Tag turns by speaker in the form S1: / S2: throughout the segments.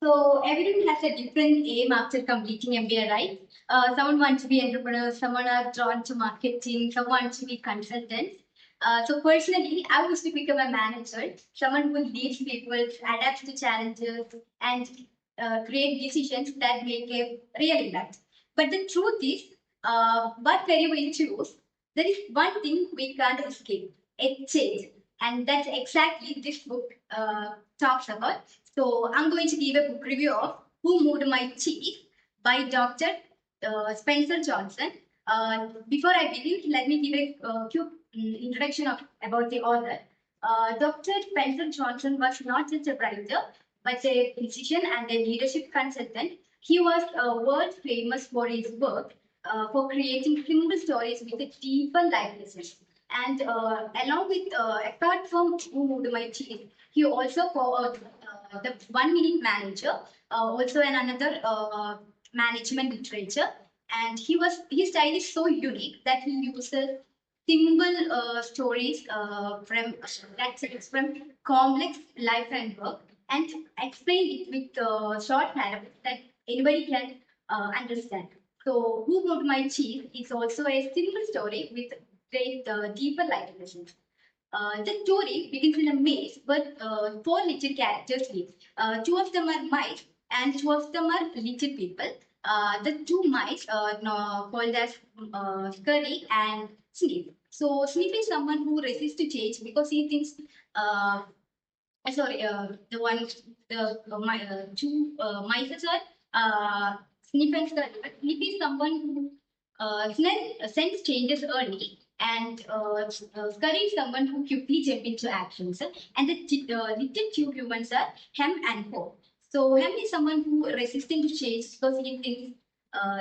S1: So everyone has a different aim after completing MBA, right? Someone wants to be entrepreneur, someone are drawn to marketing, someone wants to be consultant. So personally, I wish to become a manager, someone who leads people, adapts to challenges, and create decisions that make a real impact. But the truth is, what career we choose, there is one thing we can't escape: a change, and that's exactly this book talks about. So I'm going to give a book review of Who Moved My Cheese by Dr. Spencer Johnson. Before I begin, let me give a quick introduction about the author. Dr. Spencer Johnson was not just a writer, but a physician and a leadership consultant. He was world famous for his work for creating simple stories with a deeper life lessons. And along with, apart from Who Moved My Cheese, he also the 1 Minute Manager, also in another management literature. And his style is so unique that he uses simple stories from complex life and work and explain it with short paragraphs that anybody can understand. So, Who Moved My Cheese is also a simple story with great deeper life lessons. The story begins in a maze, but four little characters live. Two of them are mice, and two of them are little people. The two mice, called as Scurry and Sniff. So Sniff is someone who resists to change because he thinks, sorry, the one, two mice are Sniff and Scurry. But Sniff is someone who sense changes early, and Scurry is someone who quickly jump into actions. And the little two humans are Hem and Ho. So Hem is someone who resistant to change because he thinks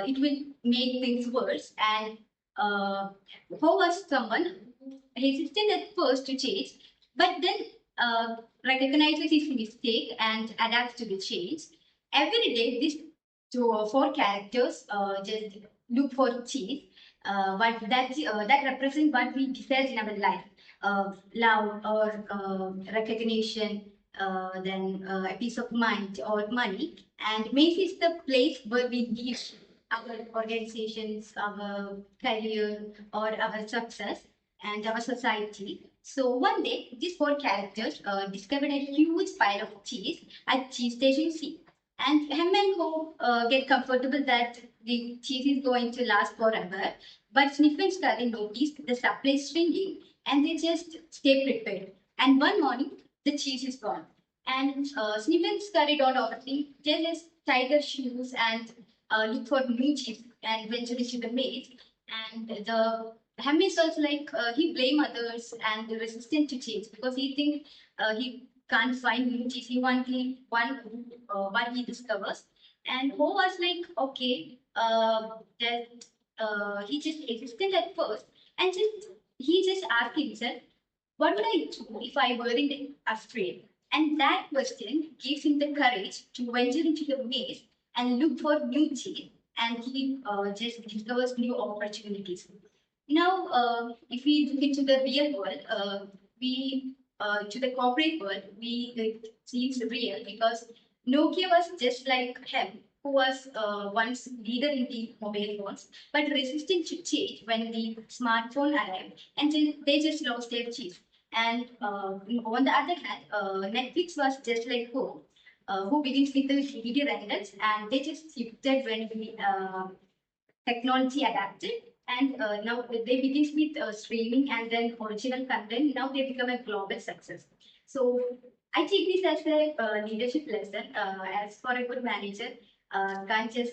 S1: it will make things worse, and Ho was someone who resisted at first to change, but then recognizes his mistake and adapts to the change. Every day, these four characters just look for cheese, but that represents what we desire in our life: love or recognition, then a peace of mind or money. And Mace is the place where we give our organizations, our career, or our success and our society. So one day, these four characters discovered a huge pile of cheese at Cheese Station C. And Hem and Ho get comfortable that the cheese is going to last forever. But Sniff and Scurry noticed the supply shrinking and they just stay prepared. And one morning, the cheese is gone. And Sniff and Scurry don't overthink. They just tie their shoes and look for new cheese and venture into the maze. And the Hem is also like he blame others and resistant to change because he think he can't find new cheese. He want the what he discovers. And Ho was like, okay, that he just existed at first, and just he just asked himself, what would I do if I weren't afraid? And that question gives him the courage to venture into the maze and look for new cheese, and he just discovers new opportunities. Now, if we look into the real world, we to the corporate world, it seems real because Nokia was just like him, who was once leader in the mobile phones, but resistant to change when the smartphone arrived, and they just lost their chief. And on the other hand, Netflix was just like who begins with the video rentals, and they just shifted when the technology adapted. And now they begin with streaming and then original content. Now they become a global success. So I take this as a leadership lesson. As for a good manager, can't just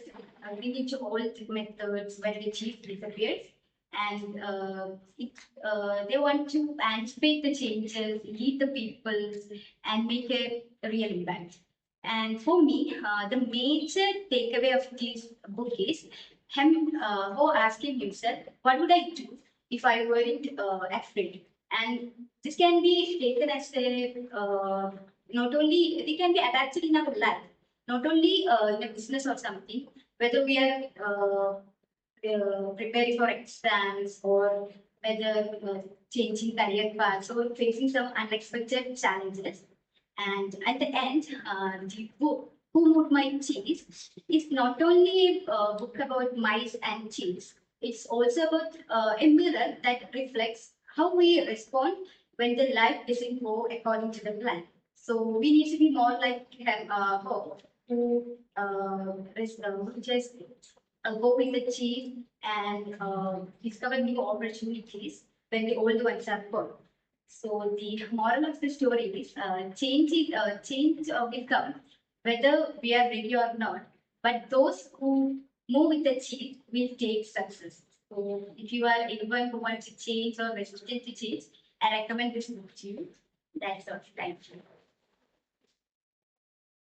S1: bring into all methods when the chief disappears. And they want to anticipate the changes, lead the people, and make a real impact. And for me, the major takeaway of this book is him Ho asking himself, what would I do if I weren't afraid? And this can be taken as a not only it can be adapted in our life, not only in a business or something, whether we are preparing for exams or whether changing career paths or facing some unexpected challenges. And at the end, the book Who Moved My Cheese is not only a book about mice and cheese, it's also about a mirror that reflects how we respond when the life doesn't go according to the plan. So we need to be more like have hope to just go with the cheese and discover new opportunities when the old ones are gone. So the moral of the story is change will come whether we are ready or not. But those who move with the change will take success. So if you are anyone who wants to change or resistant to change, I recommend this book to you. That's all. Thank you.